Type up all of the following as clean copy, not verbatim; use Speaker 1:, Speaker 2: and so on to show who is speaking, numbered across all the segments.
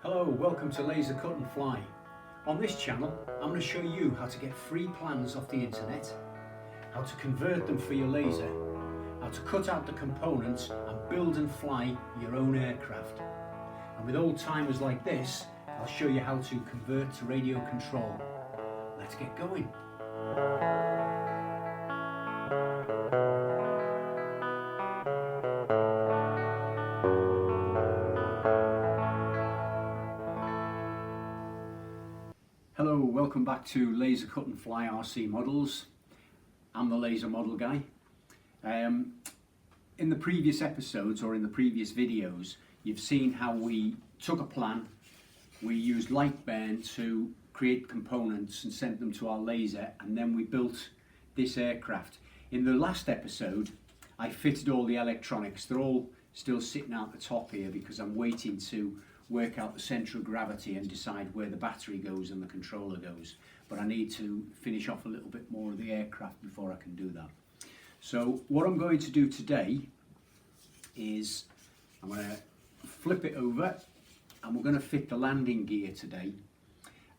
Speaker 1: Hello, welcome to Laser Cut and Fly. On this channel, I'm going to show you how to get free plans off the internet, how to convert them for your laser, how to cut out the components and build and fly your own aircraft. And with old timers like this, I'll show you how to convert to radio control. Let's get going. Hello, welcome back to Laser Cut and Fly RC Models. I'm the laser model guy. In the previous episodes or in the previous videos, you've seen how we took a plan, we used light burn to create components and sent them to our laser, and then we built this aircraft. In the last episode, I fitted all the electronics. They're all still sitting out the top here because I'm waiting to work out the centre of gravity and decide where the battery goes and the controller goes. But I need to finish off a little bit more of the aircraft before I can do that. So what I'm going to do today is I'm going to flip it over and we're going to fit the landing gear today.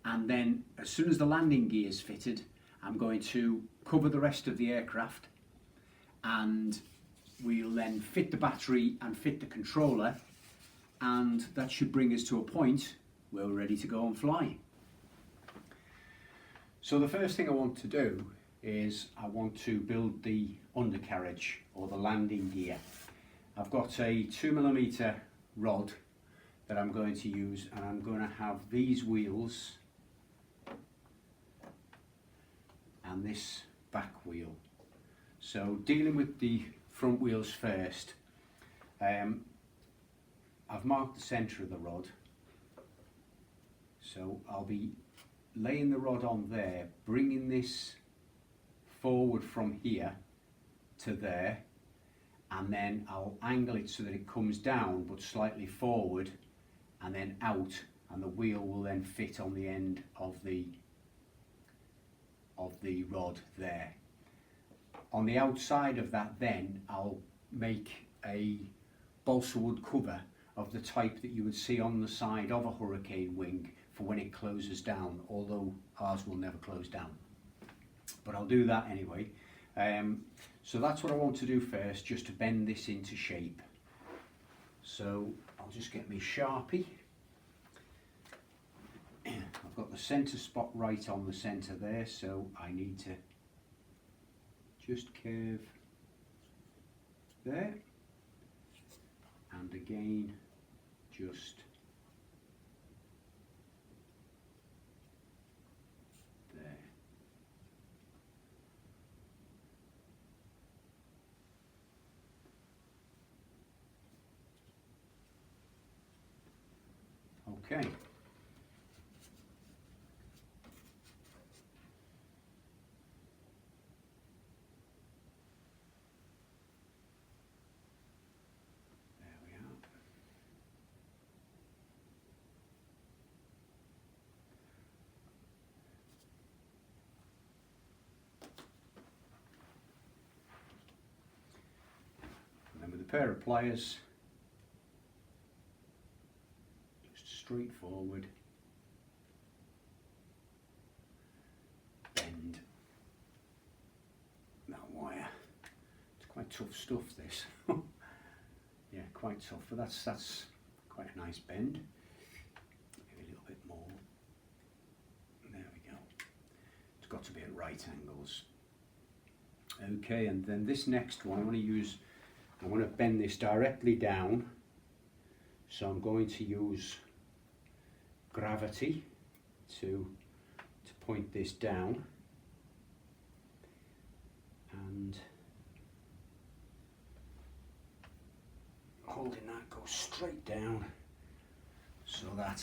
Speaker 1: And then as soon as the landing gear is fitted, I'm going to cover the rest of the aircraft and we'll then fit the battery and fit the controller, and that should bring us to a point where we're ready to go and fly. So the first thing I want to do is I want to build the undercarriage or the landing gear. I've got a 2mm rod that I'm going to use, and I'm going to have these wheels and this back wheel. So dealing with the front wheels first, I've marked the centre of the rod, so I'll be laying the rod on there, bringing this forward from here to there, and then I'll angle it so that it comes down but slightly forward and then out, and the wheel will then fit on the end of the rod there. On the outside of that then I'll make a balsa wood cover of the type that you would see on the side of a hurricane wing for when it closes down, although ours will never close down. But I'll do that anyway. So that's what I want to do first, just to bend this into shape. So I'll just get my Sharpie. I've got the centre spot right on the centre there, so I need to just curve there, and again just there. Okay. With a pair of pliers, just straight forward, bend that wire. It's quite tough stuff, this. Yeah, quite tough, but that's quite a nice bend. Maybe a little bit more. There we go. It's got to be at right angles. Okay, and then this next one I want to bend this directly down, so I'm going to use gravity to point this down, and holding that goes straight down, so that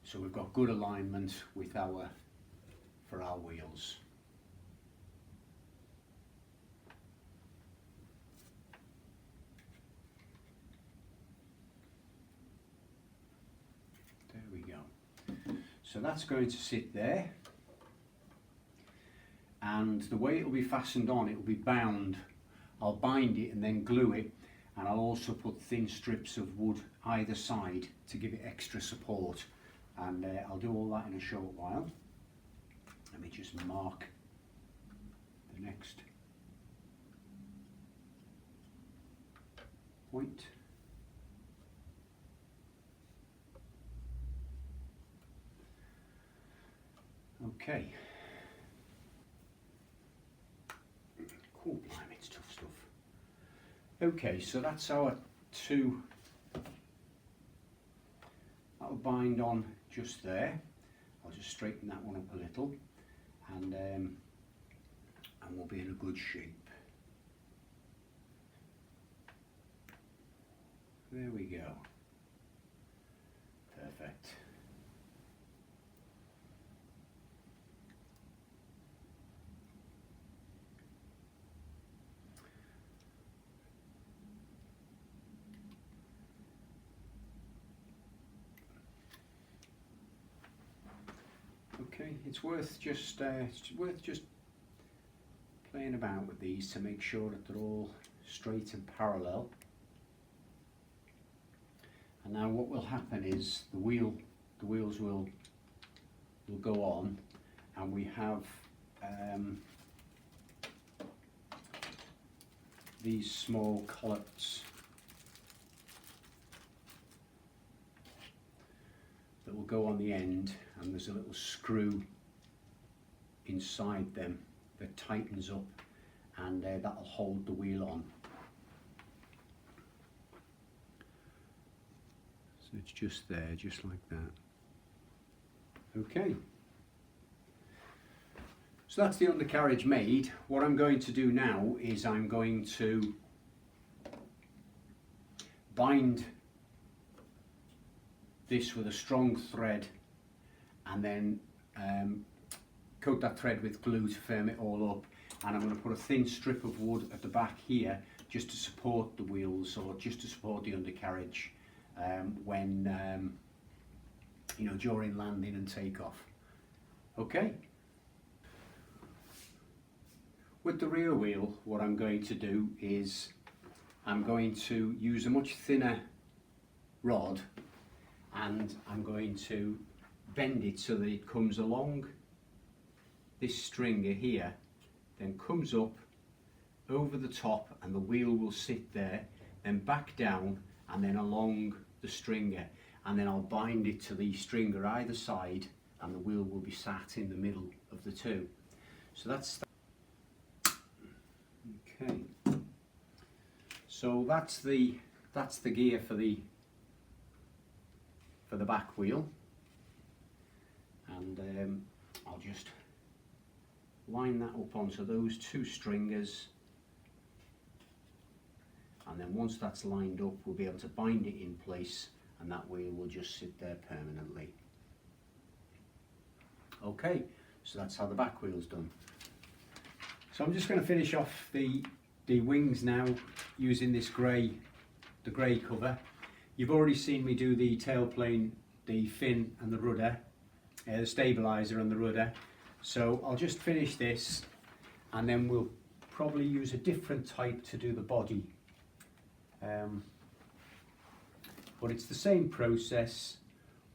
Speaker 1: so we've got good alignment with for our wheels. So that's going to sit there, and the way it will be fastened on, it will be bound. I'll bind it and then glue it, and I'll also put thin strips of wood either side to give it extra support, and I'll do all that in a short while. Let me just mark the next point. Okay. Cool, blimey, it's tough stuff. Okay, so that's our two. That'll bind on just there. I'll just straighten that one up a little, and we'll be in a good shape. There we go. Perfect. Okay, it's worth just playing about with these to make sure that they're all straight and parallel. And now what will happen is the wheels will go on, and we have these small collets that will go on the end, and there's a little screw inside them that tightens up, and that'll hold the wheel on. So it's just there, just like that. Okay. So that's the undercarriage made. What I'm going to do now is I'm going to bind this with a strong thread, and then coat that thread with glue to firm it all up, and I'm going to put a thin strip of wood at the back here just to support the wheels, or just to support the undercarriage when you know, during landing and takeoff. Okay. With the rear wheel, what I'm going to do is I'm going to use a much thinner rod, and I'm going to bend it so that it comes along this stringer here, then comes up over the top, and the wheel will sit there, then back down, and then along the stringer, and then I'll bind it to the stringer either side, and the wheel will be sat in the middle of the two. So that's okay. So that's the gear for the back wheel, and I'll just line that up onto those two stringers, and then once that's lined up, we'll be able to bind it in place, and that wheel will just sit there permanently. Okay, so that's how the back wheel's done. So I'm just going to finish off the wings now using this grey cover. You've already seen me do the tailplane, the fin and the rudder, the stabiliser and the rudder. So I'll just finish this, and then we'll probably use a different type to do the body. But it's the same process.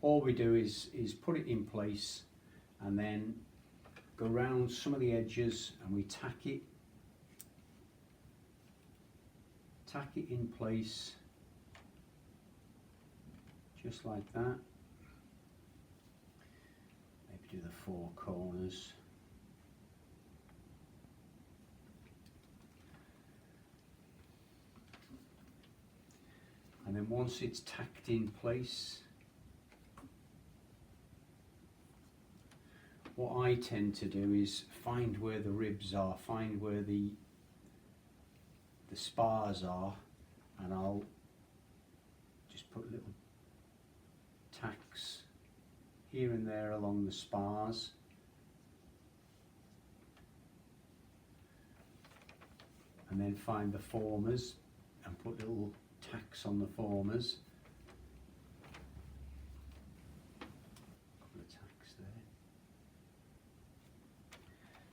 Speaker 1: All we do is put it in place, and then go round some of the edges, and we tack it in place, just like that. Maybe do the four corners. And then once it's tacked in place, what I tend to do is find where the ribs are, find where the spars are, and I'll just put little tacks here and there along the spars, and then find the formers and put little tacks on the formers. Couple of tacks there.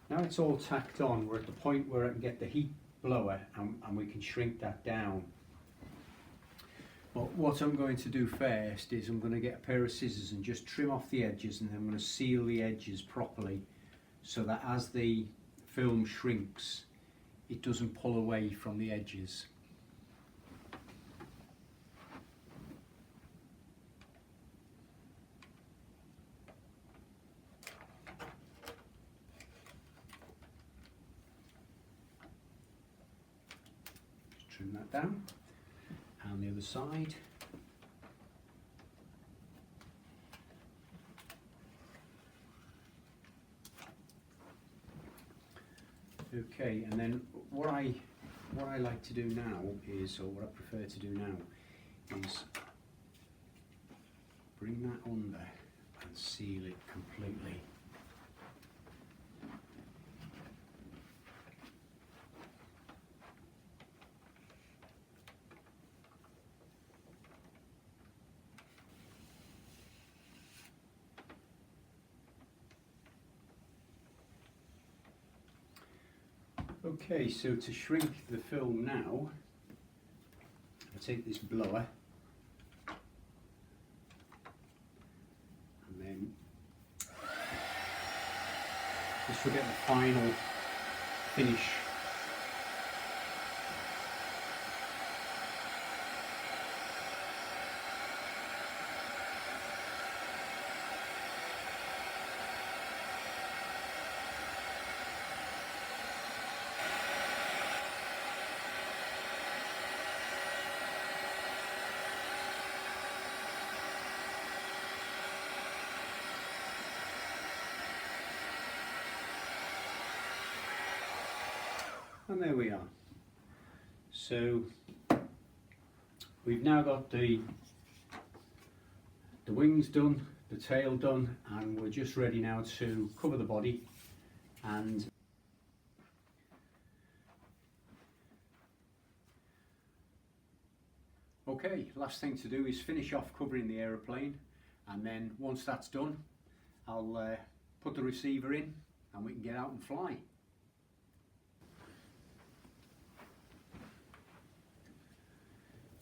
Speaker 1: Now it's all tacked on, we're at the point where I can get the heat blower, and we can shrink that down. But what I'm going to do first is I'm going to get a pair of scissors and just trim off the edges, and then I'm going to seal the edges properly so that as the film shrinks it doesn't pull away from the edges. Just trim that down, and the other side. Okay, and then what I like to do now is, or what I prefer to do now, is bring that under and seal it completely. Okay, so to shrink the film now, I'll take this blower and then just to get the final finish. And there we are. So we've now got the wings done, the tail done, and we're just ready now to cover the body. And okay, last thing to do is finish off covering the aeroplane, and then once that's done I'll put the receiver in and we can get out and fly.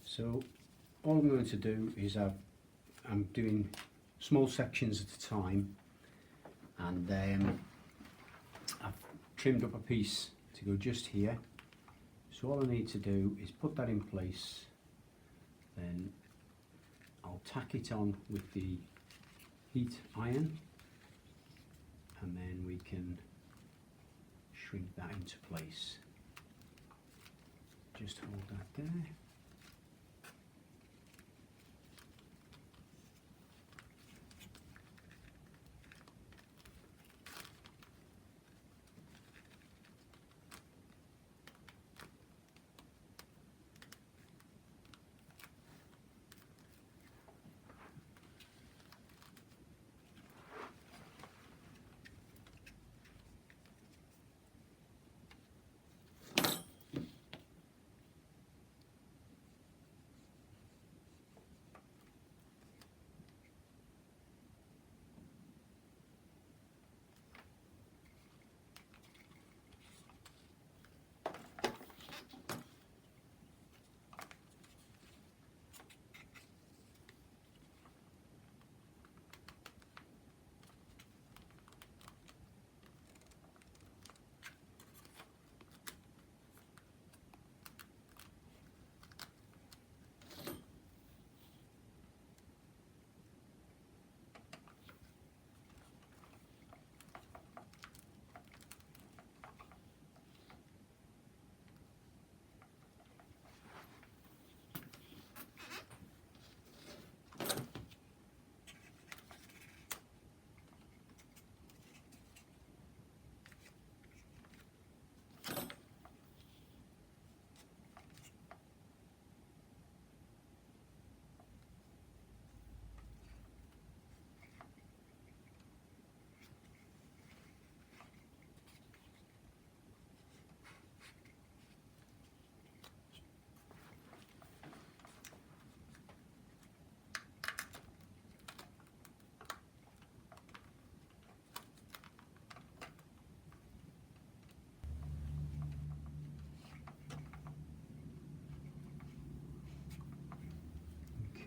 Speaker 1: So all I'm going to do is I'm doing small sections at a time, and then I've trimmed up a piece to go just here. So all I need to do is put that in place, then I'll tack it on with the heat iron, and then we can shrink that into place. Just hold that there.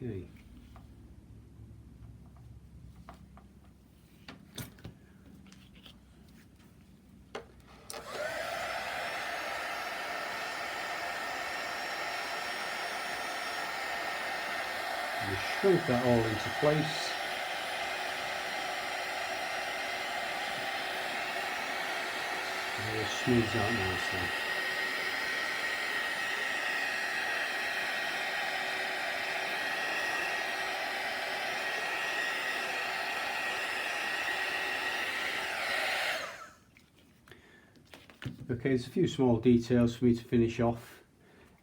Speaker 1: Okay. We shrunk that all into place. And it smooths out nicely. Okay, there's a few small details for me to finish off.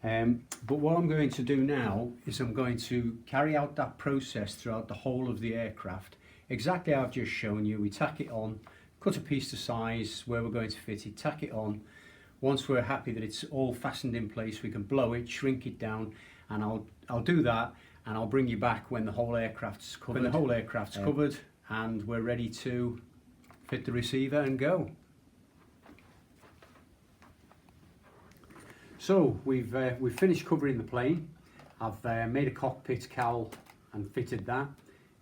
Speaker 1: But what I'm going to do now is I'm going to carry out that process throughout the whole of the aircraft, exactly how I've just shown you. We tack it on, cut a piece to size where we're going to fit it, tack it on. Once we're happy that it's all fastened in place, we can blow it, shrink it down, and I'll do that, and I'll bring you back when the whole aircraft's covered. When the whole aircraft's covered and we're ready to fit the receiver and go. So we've finished covering the plane. I've made a cockpit cowl and fitted that.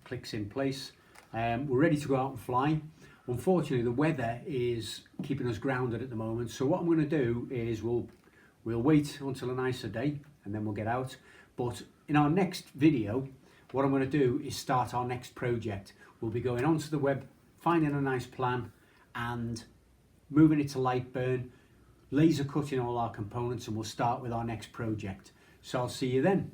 Speaker 1: Clicks in place. We're ready to go out and fly. Unfortunately, the weather is keeping us grounded at the moment. So what I'm going to do is we'll wait until a nicer day and then we'll get out. But in our next video, what I'm going to do is start our next project. We'll be going onto the web, finding a nice plan and moving it to light burn, laser cutting all our components, and we'll start with our next project. So I'll see you then.